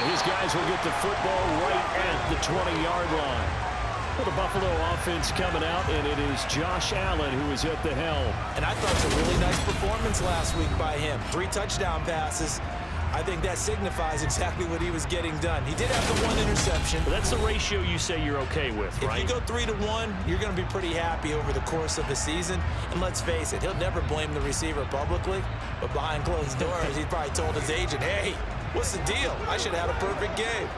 his guys will get the football right at the 20-yard line. Well, the Buffalo offense coming out, and it is Josh Allen who is at the helm. And I thought it was a really nice performance last week by him. 3 touchdown passes. I think that signifies exactly what he was getting done. He did have the 1 interception. Well, that's the ratio you say you're okay with, right? If you go 3-to-1, you're going to be pretty happy over the course of the season. And let's face it, he'll never blame the receiver publicly, but behind closed doors, he probably told his agent, hey, what's the deal? I should have had a perfect game.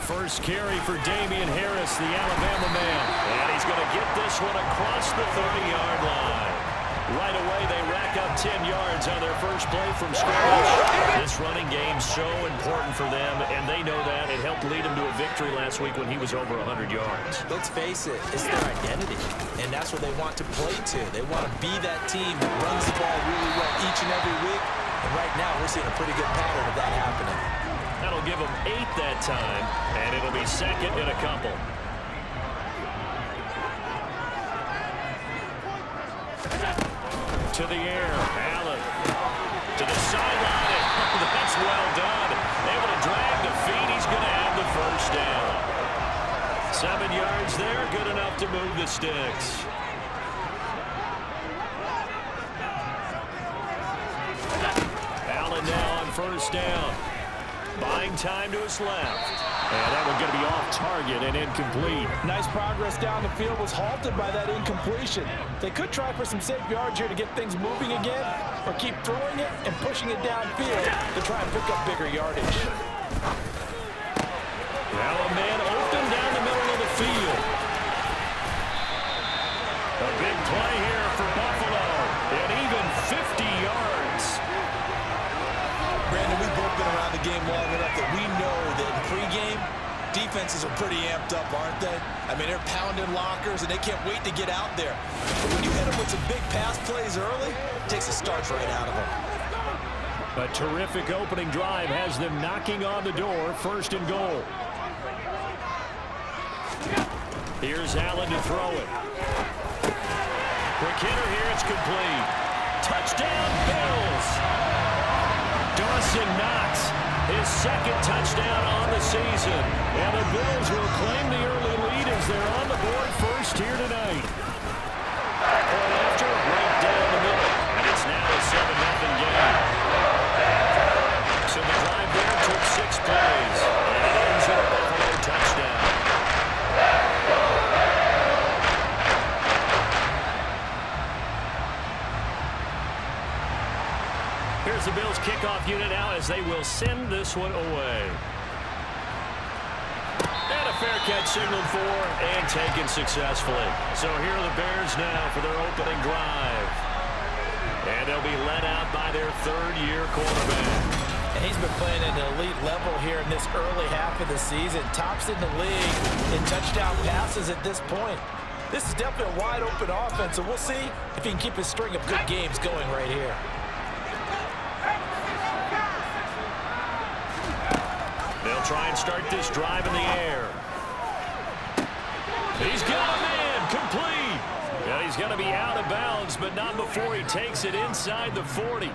First carry for Damian Harris, the Alabama man. And he's going to get this one across the 30-yard line. Right away, they rack up 10 yards on their first play from scrimmage. This running game's so important for them, and they know that. It helped lead them to a victory last week when he was over 100 yards. Let's face it, it's their identity, and that's what they want to play to. They want to be that team that runs the ball really well each and every week. And right now, we're seeing a pretty good pattern of that happening. That'll give them 8 that time, and it'll be second and a couple. To the air, Allen. To the sideline. That's well done. Able to drag the feet. He's going to have the first down. 7 yards there, good enough to move the sticks. Allen now on first down. Buying time to his left. And that one going to be off target and incomplete. Nice progress down the field, was halted by that incompletion. They could try for some safe yards here to get things moving again, or keep throwing it and pushing it downfield to try and pick up bigger yardage. Now a man open down the middle of the field. A big play here for Buffalo, and even 50 yards. Brandon, we've both been around the game long enough that we know that in pregame, defenses are pretty amped up, aren't they? I mean, they're pounding lockers, and they can't wait to get out there. But when you hit them with some big pass plays early, it takes the starch right out of them. A terrific opening drive has them knocking on the door, first and goal. Here's Allen to throw it. Quick hitter here, it's complete. Touchdown, Bills! Dawson Knox, his second touchdown on the season. And the Bills will claim the early lead as they're on the board first here tonight. Point after, right down the middle. And it's now a 7-0 game. So the drive there took 6 plays. And it ends in a Buffalo touchdown. Here's the Bills kickoff unit now as they will send this one away. And a fair catch signaled for and taken successfully. So here are the Bears now for their opening drive. And they'll be led out by their third-year quarterback. And he's been playing at an elite level here in this early half of the season. Tops in the league in touchdown passes at this point. This is definitely a wide-open offense, and we'll see if he can keep his string of good games going right here. They'll try and start this drive in the air. He's got a man, complete. Yeah, he's going to be out of bounds, but not before he takes it inside the 40.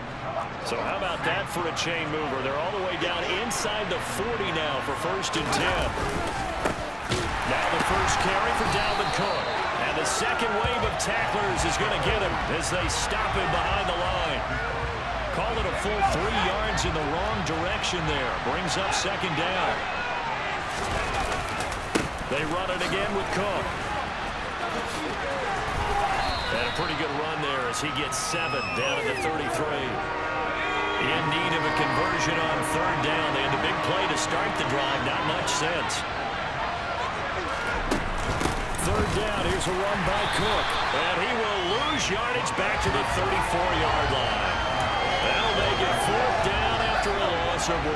So how about that for a chain mover? They're all the way down inside the 40 now for first and 10. Now the first carry for Dalvin Cook. And the second wave of tacklers is going to get him as they stop him behind the line. Call it a full 3 yards in the wrong direction there. Brings up second down. They run it again with Cook. And a pretty good run there as he gets 7 down at the 33. In need of a conversion on third down. They had a big play to start the drive. Not much sense. Third down. Here's a run by Cook. And he will lose yardage back to the 34-yard line. That'll make it fourth down after a loss of 1.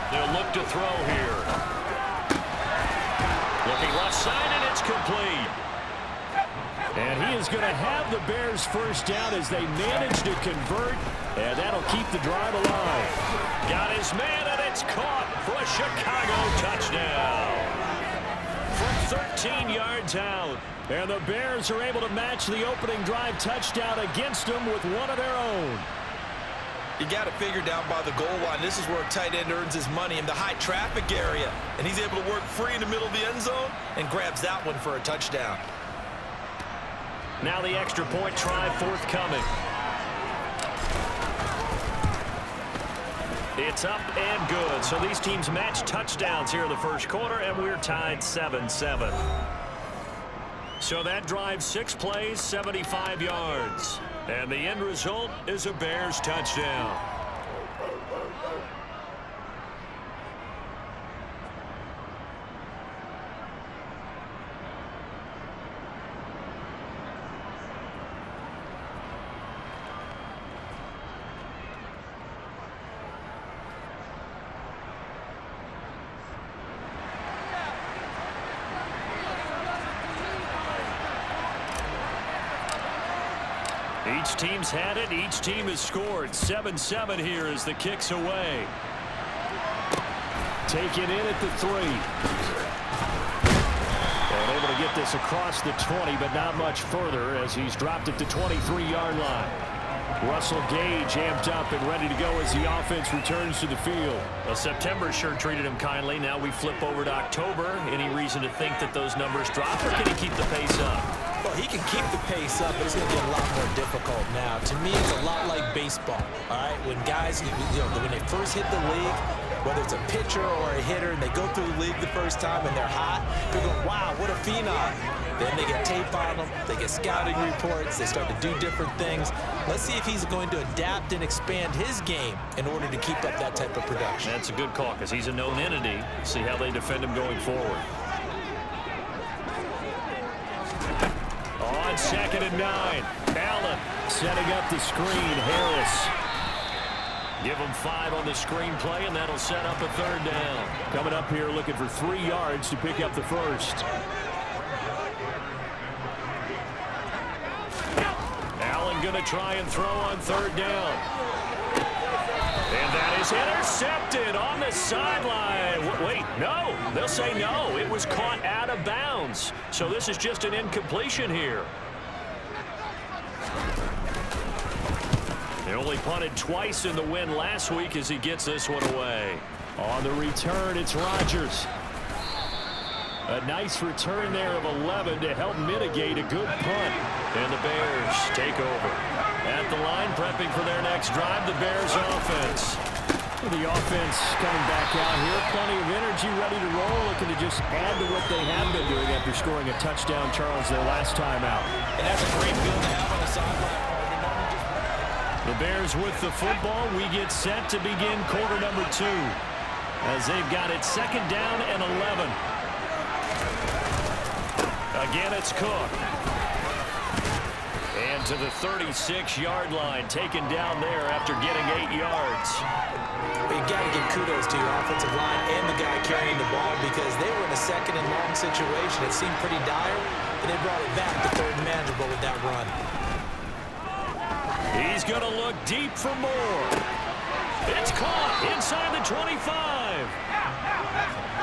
They'll look to throw here. Looking left side, and it's complete. And he is going to have the Bears first down as they manage to convert, and that'll keep the drive alive. Got his man, and it's caught for a Chicago touchdown. 17 yards out. And the Bears are able to match the opening drive touchdown against them with one of their own. You got to figure down by the goal line. This is where a tight end earns his money in the high traffic area. And he's able to work free in the middle of the end zone and grabs that one for a touchdown. Now the extra point try forthcoming. It's up and good. So these teams match touchdowns here in the first quarter, and we're tied 7-7. So that drive, 6 plays, 75 yards. And the end result is a Bears touchdown. Each team's had it. Each team has scored. 7-7 here as the kick's away. Taken in at the 3. And able to get this across the 20, but not much further as he's dropped it to 23-yard line. Russell Gage amped up and ready to go as the offense returns to the field. Well, September sure treated him kindly. Now we flip over to October. Any reason to think that those numbers drop, or can he keep the pace up? Well, he can keep the pace up, but it's going to get a lot more difficult now. To me, it's a lot like baseball, all right? When guys, when they first hit the league, whether it's a pitcher or a hitter, and they go through the league the first time and they're hot, they're going, wow, what a phenom. Then they get tape on them, they get scouting reports, they start to do different things. Let's see if he's going to adapt and expand his game in order to keep up that type of production. That's a good call because he's a known entity. See how they defend him going forward. On 2nd and 9, Allen setting up the screen. Harris. Give him 5 on the screen play, and that'll set up a 3rd down. Coming up here looking for 3 yards to pick up the first. Allen going to try and throw on 3rd down. And that is intercepted on the sideline. Wait, no. They'll say no. It was caught out of bounds. So this is just an incompletion here. They only punted twice in the win last week as he gets this one away. On the return, it's Rodgers. A nice return there of 11 to help mitigate a good punt. And the Bears take over. At the line, prepping for their next drive, the Bears offense. The offense coming back out here. Plenty of energy, ready to roll, looking to just add to what they have been doing after scoring a touchdown, Charles, their last time out. And that's a great feel to have on the sideline. The Bears with the football. We get set to begin quarter number 2 as they've got it 2nd down and 11. Again, it's Cook. And to the 36-yard line, taken down there after getting 8 yards. You got to give kudos to your offensive line and the guy carrying the ball because they were in a 2nd and long situation. It seemed pretty dire, and they brought it back to 3rd and manageable with that run. He's going to look deep for more. It's caught inside the 25.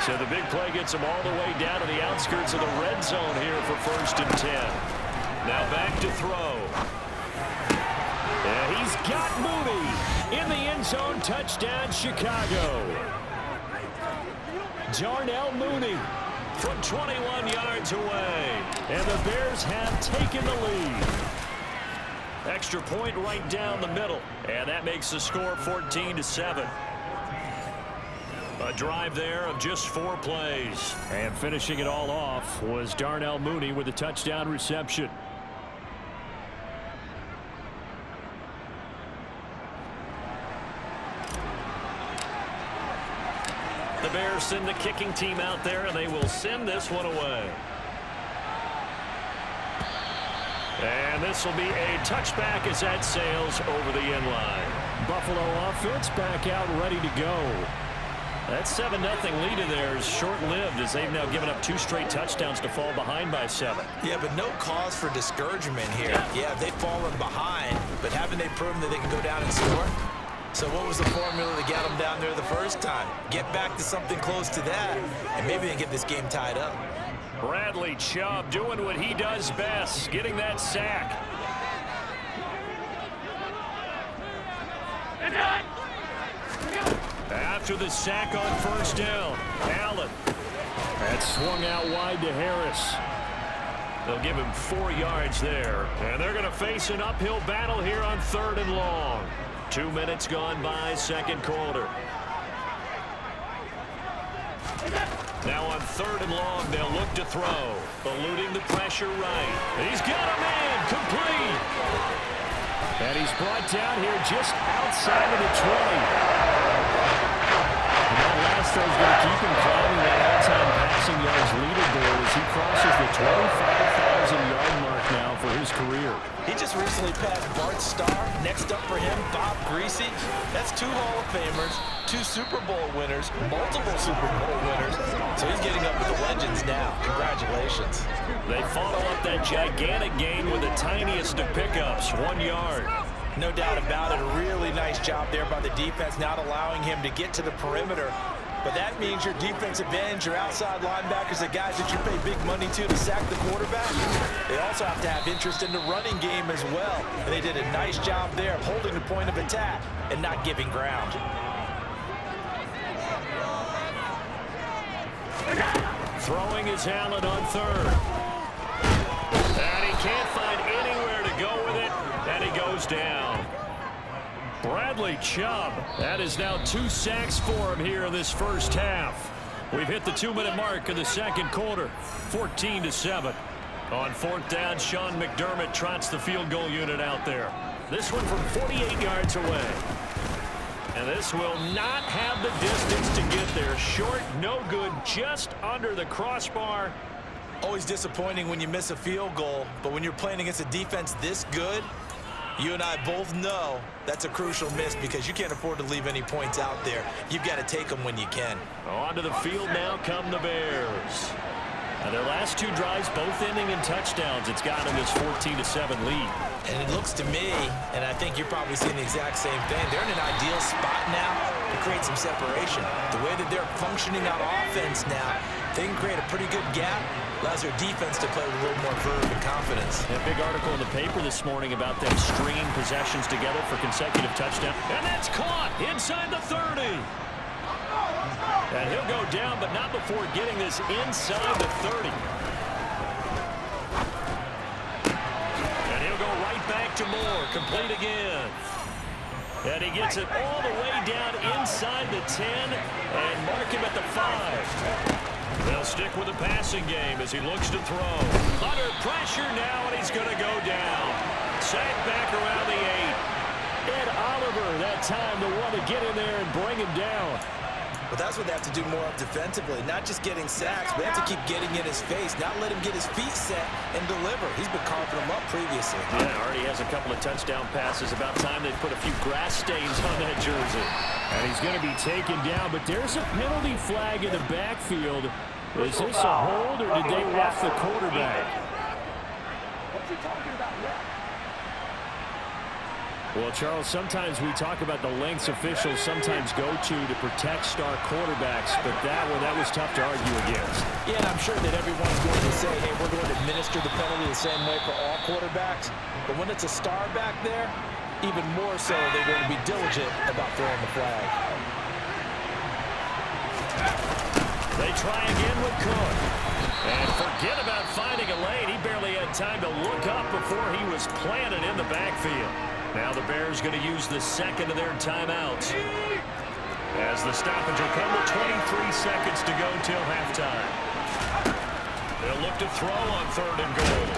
So the big play gets him all the way down to the outskirts of the red zone here for 1st and 10. Now back to throw. And he's got Mooney in the end zone. Touchdown, Chicago. Darnell Mooney from 21 yards away. And the Bears have taken the lead. Extra point right down the middle. And that makes the score 14-7. A drive there of just 4 plays. And finishing it all off was Darnell Mooney with a touchdown reception. The Bears send the kicking team out there, and they will send this one away. And this will be a touchback as that sails over the end line. Buffalo offense back out ready to go. That 7-0 lead of theirs short-lived as they've now given up 2 straight touchdowns to fall behind by 7. Yeah, but no cause for discouragement here. Yeah, they've fallen behind, but haven't they proven that they can go down and score? So what was the formula to get them down there the first time? Get back to something close to that, and maybe they can get this game tied up. Bradley Chubb doing what he does best, getting that sack. After the sack on first down, Allen. That's swung out wide to Harris. They'll give him 4 yards there. And they're going to face an uphill battle here on 3rd and long. 2 minutes gone by, second quarter. Now on 3rd and long, they'll look to throw. Eluding the pressure right. He's got a man, complete. And he's brought down here just outside of the 20. And that last throw is going to keep him climbing that all-time passing yards leaderboard as he crosses the 25,000-yard mark now for his career. He just recently passed Bart Starr. Next up for him, Bob Greasy. That's 2 Hall of Famers, 2 Super Bowl winners, multiple Super Bowl winners. So he's getting up with the legends now. Congratulations. They follow up that gigantic gain with the tiniest of pickups, 1 yard. No doubt about it. A really nice job there by the defense, not allowing him to get to the perimeter. But that means your defensive ends, your outside linebackers, the guys that you pay big money to sack the quarterback, they also have to have interest in the running game as well. And they did a nice job there of holding the point of attack and not giving ground. Throwing is Allen on 3rd. And he can't find anywhere to go with it, and he goes down. Bradley Chubb, that is now 2 sacks for him here in this first half. We've hit the 2-minute mark of the second quarter, 14-7. On 4th down, Sean McDermott trots the field goal unit out there. This one from 48 yards away. And this will not have the distance to get there. Short, no good, just under the crossbar. Always disappointing when you miss a field goal, but when you're playing against a defense this good, you and I both know that's a crucial miss because you can't afford to leave any points out there. You've got to take them when you can. Onto the field now come the Bears. And their last 2 drives, both ending in touchdowns. It's got them this 14-7 lead. And it looks to me, and I think you're probably seeing the exact same thing, they're in an ideal spot now to create some separation. The way that they're functioning on offense now, they can create a pretty good gap. Allows their defense to play with a little more verve and confidence. A big article in the paper this morning about them stringing possessions together for consecutive touchdowns. And that's caught inside the 30. And he'll go down, but not before getting this inside the 30. And he'll go right back to Moore, complete again. And he gets it all the way down inside the 10 and mark him at the 5. They'll stick with the passing game as he looks to throw. Under pressure now, and he's going to go down. Sacked back around the 8. Ed Oliver that time to want to get in there and bring him down. But that's what they have to do more of defensively, not just getting sacks, but they have to keep getting in his face, not let him get his feet set and deliver. He's been carving them up previously. Yeah, already has a couple of touchdown passes. About time they put a few grass stains on that jersey. And he's going to be taken down, but there's a penalty flag in the backfield. Is this a hold, or did they rough the quarterback? What you talking about, Rick? Well, Charles, sometimes we talk about the lengths officials sometimes go to protect star quarterbacks, but that was tough to argue against. Yeah, and I'm sure that everyone's going to say, hey, we're going to administer the penalty the same way for all quarterbacks. But when it's a star back there, even more so, they're going to be diligent about throwing the flag. They try again with Cook. And forget about finding a lane. He barely had time to look up before he was planted in the backfield. Now the Bears going to use the second of their timeouts. As the stoppage will come with 23 seconds to go till halftime. They'll look to throw on 3rd and goal.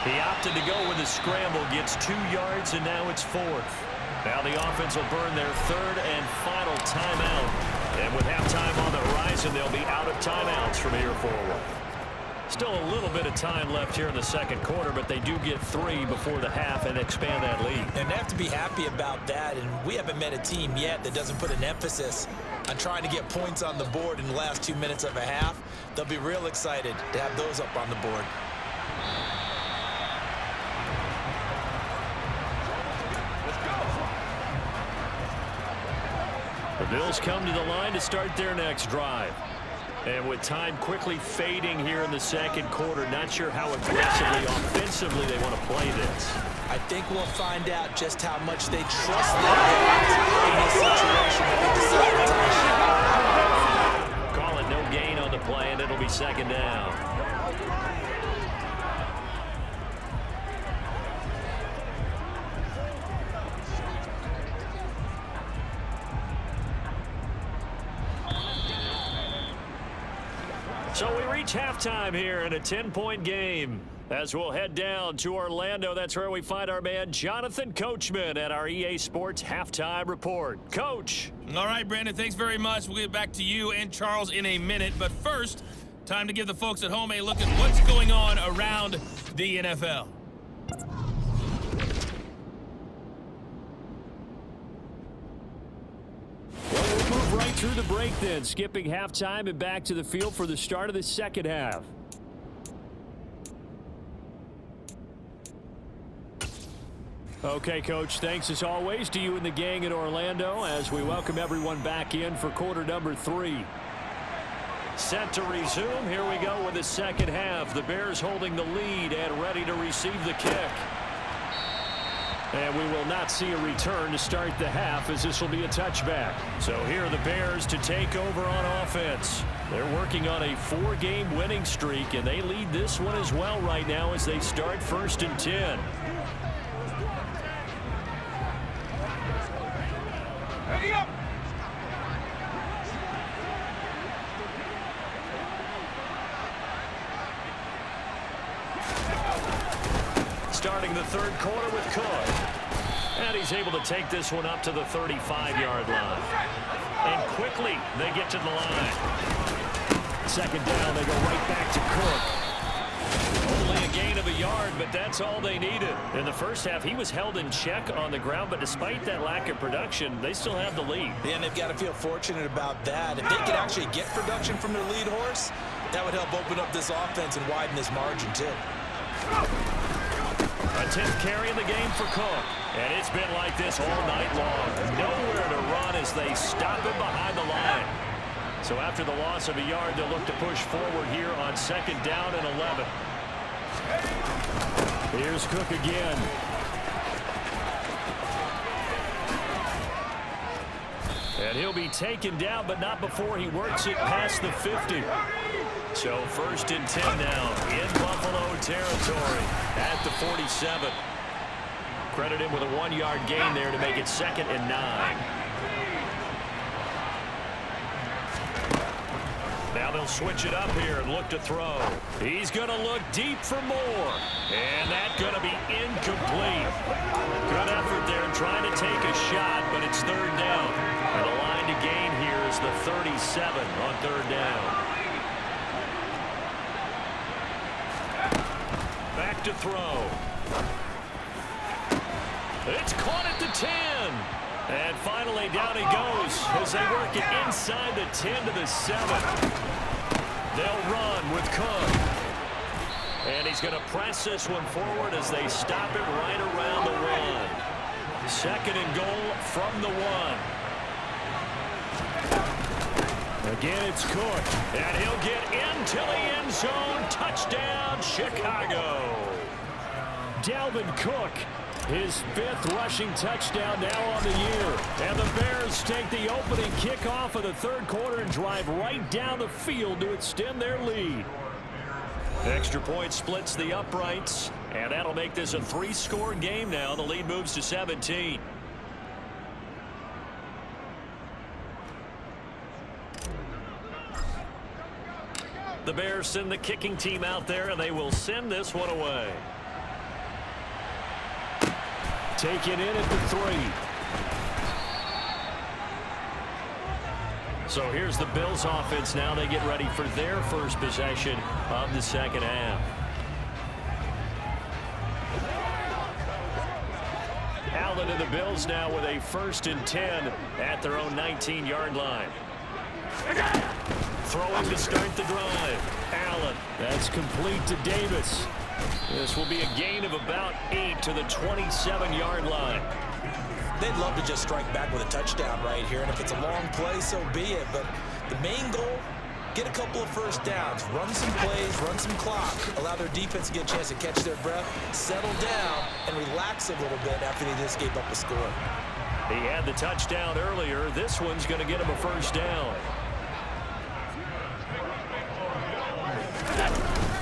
He opted to go with a scramble, gets 2 yards, and now it's 4th. Now the offense will burn their 3rd and final timeout. And with halftime on the horizon, they'll be out of timeouts from here forward. Still a little bit of time left here in the second quarter, but they do get 3 before the half and expand that lead. And they have to be happy about that, and we haven't met a team yet that doesn't put an emphasis on trying to get points on the board in the last 2 minutes of a half. They'll be real excited to have those up on the board. The Bills come to the line to start their next drive. And with time quickly fading here in the second quarter, not sure how aggressively, offensively they want to play this. I think we'll find out just how much they trust their guys in this situation that they decide to take a shot. Call it no gain on the play, and it'll be second down. So we reach halftime here in a 10-point game. As we'll head down to Orlando, that's where we find our man Jonathan Coachman at our EA Sports Halftime Report. Coach. All right, Brandon, thanks very much. We'll get back to you and Charles in a minute. But first, time to give the folks at home a look at what's going on around the NFL. Well, we'll move right through the break then, skipping halftime and back to the field for the start of the second half. Okay, Coach, thanks as always to you and the gang in Orlando as we welcome everyone back in for quarter number 3. Set to resume. Here we go with the second half. The Bears holding the lead and ready to receive the kick. And we will not see a return to start the half as this will be a touchback. So here are the Bears to take over on offense. They're working on a 4-game winning streak, and they lead this one as well right now as they start 1st and 10. Starting the third quarter with Cook. And he's able to take this one up to the 35-yard line. And quickly, they get to the line. Second down, they go right back to Cook. Only a gain of a yard, but that's all they needed. In the first half, he was held in check on the ground, but despite that lack of production, they still have the lead. Yeah, and they've got to feel fortunate about that. If they could actually get production from their lead horse, that would help open up this offense and widen this margin, too. A 10th carry in the game for Cook. And it's been like this all night long. Nowhere to run as they stop him behind the line. So after the loss of a yard, they'll look to push forward here on second down and 11. Here's Cook again. And he'll be taken down, but not before he works it past the 50. So 1st and 10 now in Buffalo territory at the 47. Credit him with a 1-yard gain there to make it 2nd and 9. Now they'll switch it up here and look to throw. He's going to look deep for more. And that's going to be incomplete. Good effort there trying to take a shot, but it's 3rd down. And the line to gain here is the 37 on 3rd down. Back to throw. It's caught at the 10. And finally down he goes as they work it inside the 10 to the 7. They'll run with Cook. And he's going to press this one forward as they stop it right around the 1. 2nd and goal from the 1. Again, it's Cook. And he'll get into the end zone. Touchdown, Chicago. Dalvin Cook, his 5th rushing touchdown now on the year. And the Bears take the opening kickoff of the 3rd quarter and drive right down the field to extend their lead. Extra point splits the uprights, and that'll make this a 3-score game now. The lead moves to 17. The Bears send the kicking team out there, and they will send this one away. Taken in at the 3. So here's the Bills offense now. They get ready for their first possession of the second half. Allen and the Bills now with a 1st and 10 at their own 19-yard line. Throwing to start the drive. Allen. That's complete to Davis. This will be a gain of about 8 to the 27-yard line. They'd love to just strike back with a touchdown right here, and if it's a long play, so be it. But the main goal get a couple of first downs, run some plays, run some clock, allow their defense to get a chance to catch their breath, settle down, and relax a little bit after they just gave up a score. He had the touchdown earlier. This one's going to get him a first down.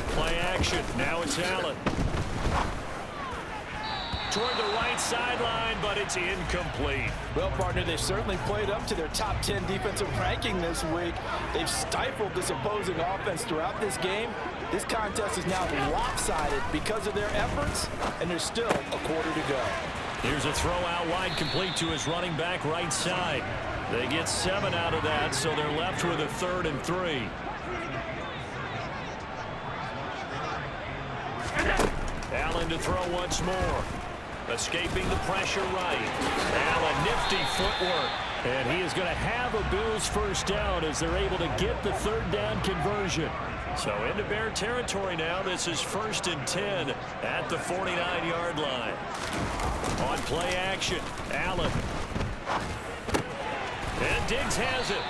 Play action. Now it's Allen. Toward the right sideline, but it's incomplete. Well, partner, they've certainly played up to their top 10 defensive ranking this week. They've stifled this opposing offense throughout this game. This contest is now lopsided because of their efforts, and there's still a quarter to go. Here's a throw out wide, complete to his running back right side. They get 7 out of that, so they're left with a 3rd and 3. Allen to throw once more. Escaping the pressure right. Allen, nifty footwork. And he is going to have a Bills first down as they're able to get the 3rd down conversion. So into Bear territory now. This is 1st and 10 at the 49-yard line. On play action, Allen. And Diggs has it.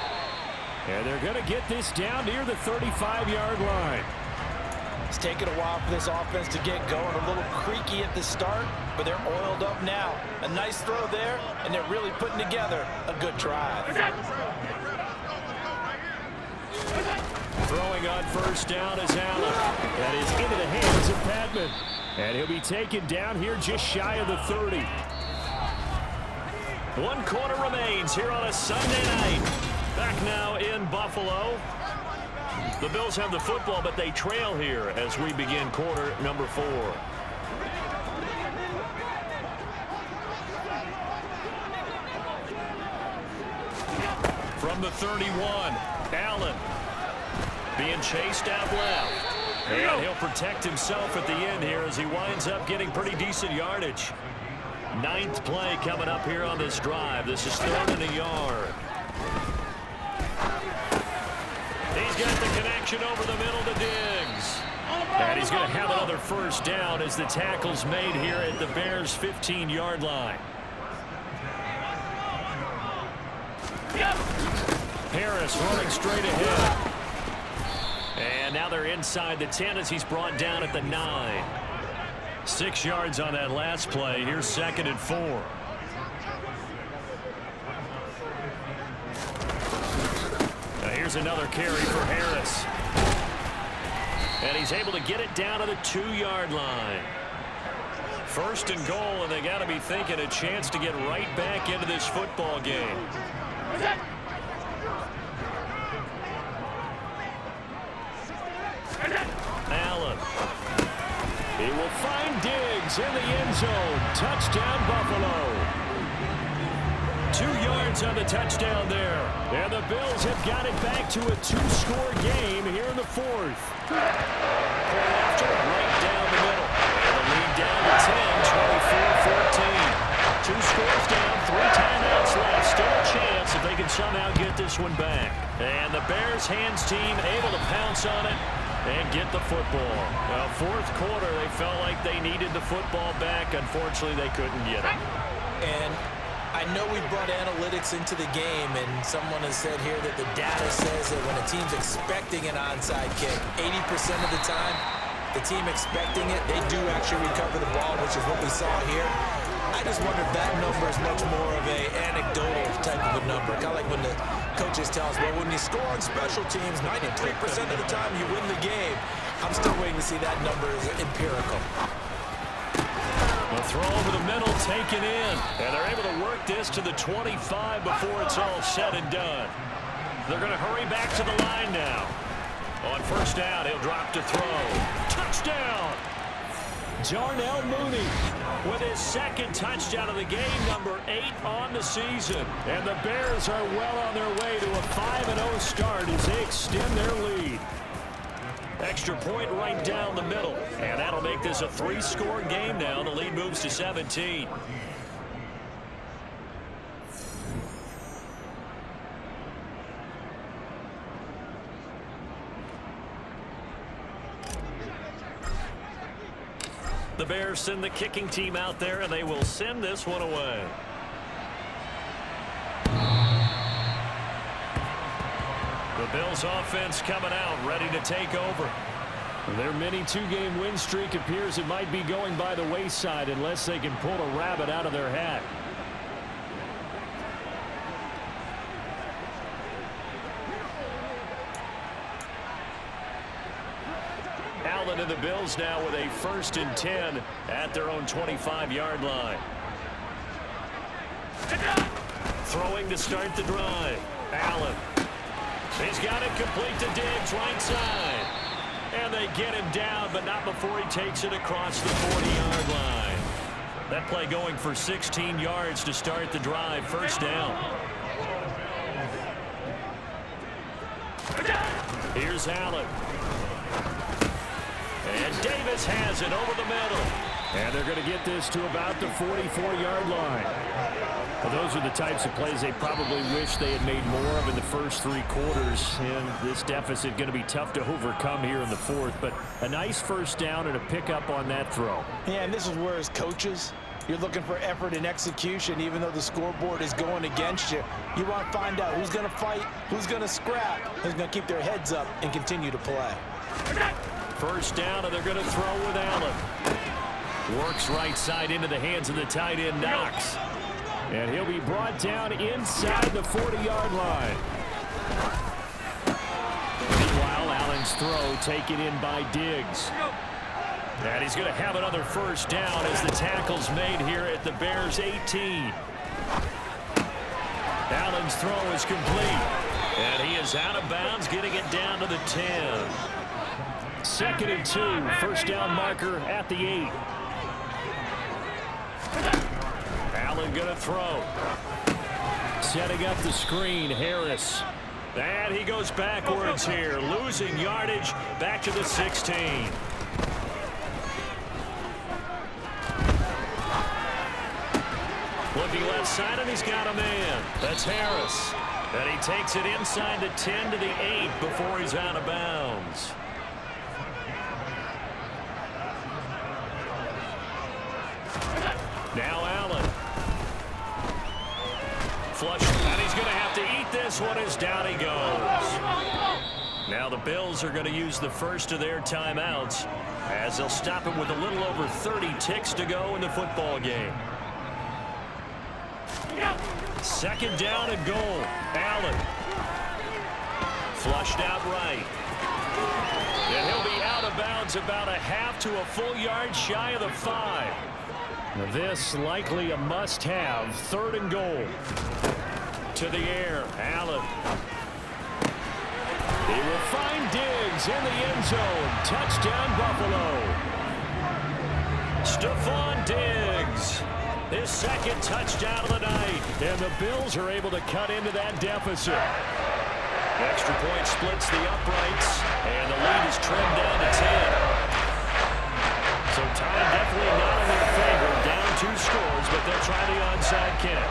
And they're going to get this down near the 35-yard line. It's taken a while for this offense to get going. A little creaky at the start, but they're oiled up now. A nice throw there, and they're really putting together a good drive. Throwing on first down is Allen. That is into the hands of Patman. And he'll be taken down here just shy of the 30. 1 quarter remains here on a Sunday night. Back now in Buffalo. The Bills have the football, but they trail here as we begin quarter number 4. From the 31, Allen being chased out left. And he'll protect himself at the end here as he winds up getting pretty decent yardage. 9th play coming up here on this drive. This is 3rd and a yard. He's got the connection over the middle to Diggs. And he's going to have another first down as the tackle's made here at the Bears' 15-yard line. Harris running straight ahead. And now they're inside the 10 as he's brought down at the 9. 6 yards on that last play. Here's 2nd and 4. Now here's another carry for Harris. And he's able to get it down to the 2-yard line. 1st and goal, and they got to be thinking a chance to get right back into this football game. Allen. He will find Diggs in the end zone. Touchdown, Buffalo. 2 yards on the touchdown there. And the Bills have got it back to a 2-score game here in the 4th. After right down the middle. And the lead down to 10, 24-14. 2 scores down, 3 timeouts left. Still a chance if they can somehow get this one back. And the Bears hands team able to pounce on it and get the football. Well, 4th quarter, they felt like they needed the football back. Unfortunately, they couldn't get it. And I know we brought analytics into the game, and someone has said here that the data says that when a team's expecting an onside kick, 80% of the time, the team expecting it, they do actually recover the ball, which is what we saw here. I just wonder if that number is much more of a anecdotal type of a number. Kind of like when the coaches tell us, well, when you score on special teams, 93% of the time you win the game. I'm still waiting to see that number is empirical. A throw over the middle, taken in. And they're able to work this to the 25 before it's all said and done. They're going to hurry back to the line now. On first down, he'll drop to throw. Touchdown! Darnell Mooney with his 2nd touchdown of the game, number 8 on the season. And the Bears are well on their way to a 5-0 start as they extend their lead. Extra point right down the middle. And that'll make this a 3-score game now. The lead moves to 17. The Bears send the kicking team out there, and they will send this one away. The Bills offense coming out, ready to take over. Their mini two-game win streak appears it might be going by the wayside unless they can pull a rabbit out of their hat. Allen and the Bills now with a 1st and 10 at their own 25-yard line. Throwing to start the drive. Allen. He's got it complete to Diggs, right side. And they get him down, but not before he takes it across the 40-yard line. That play going for 16 yards to start the drive. 1st down. Here's Allen. And Davis has it over the middle. And they're going to get this to about the 44-yard line. Well, those are the types of plays they probably wish they had made more of in the first 3 quarters. And this deficit going to be tough to overcome here in the 4th. But a nice 1st down and a pickup on that throw. Yeah, and this is where as coaches, you're looking for effort and execution. Even though the scoreboard is going against you, you want to find out who's going to fight, who's going to scrap, who's going to keep their heads up and continue to play. 1st down, and they're going to throw with Allen. Works right side into the hands of the tight end, Knox. And he'll be brought down inside the 40-yard line. Meanwhile, Allen's throw taken in by Diggs. And he's going to have another 1st down as the tackle's made here at the Bears' 18. Allen's throw is complete. And he is out of bounds, getting it down to the 10. 2nd and 2, 1st down marker at the 8. Allen going to throw. Setting up the screen, Harris. And he goes backwards here, losing yardage back to the 16. Looking left side, and he's got a man. That's Harris. And he takes it inside the 10 to the 8 before he's out of bounds. Now Allen. Flush, and he's going to have to eat this one as down he goes. Now the Bills are going to use the first of their timeouts as they'll stop it with a little over 30 ticks to go in the football game. 2nd down and goal. Allen. Flushed out right. And he'll be out of bounds about a half to a full yard shy of the 5. Now this likely a must-have. 3rd and goal. To the air. Allen. He will find Diggs in the end zone. Touchdown, Buffalo. Stephon Diggs. His 2nd touchdown of the night. And the Bills are able to cut into that deficit. Extra point splits the uprights. And the lead is trimmed down to 10. So time definitely not in their favor. Down 2 scores, but they'll try the onside kick.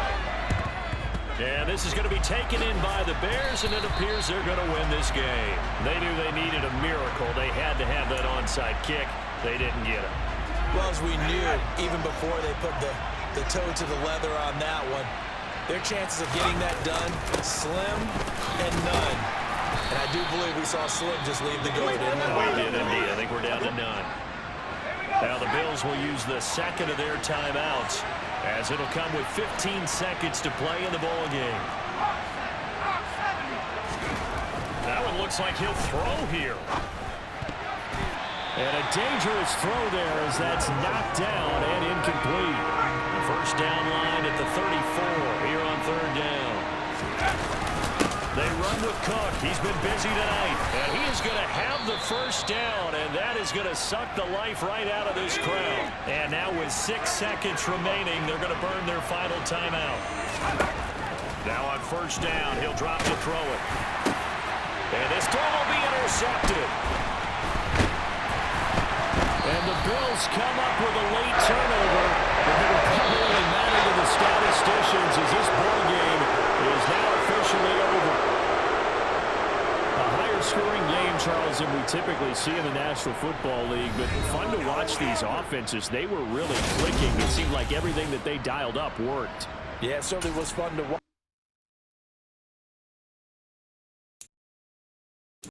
And this is going to be taken in by the Bears, and it appears they're going to win this game. They knew they needed a miracle. They had to have that onside kick. They didn't get it. Well, as we knew, even before they put the toe to the leather on that one, their chances of getting that done, slim and none. And I do believe we saw Slim just leave the go, didn't we? We did indeed. I think we're down to none. Now the Bills will use the 2nd of their timeouts as it'll come with 15 seconds to play in the ball game. That one looks like he'll throw here. And a dangerous throw there as that's knocked down and incomplete. The 1st down line at the 34 here on 3rd down. They run with Cook. He's been busy tonight. And he is going to have the 1st down, and that is going to suck the life right out of this crowd. And now with 6 seconds remaining, they're going to burn their final timeout. Now on 1st down, he'll drop to throw it. And this throw will be intercepted. And the Bills come up with a late turnover. But it will probably matter to the statisticians as this ball game is now officially over. A higher scoring game, Charles, than we typically see in the National Football League. But fun to watch these offenses. They were really clicking. It seemed like everything that they dialed up worked. Yeah, it certainly was fun to watch.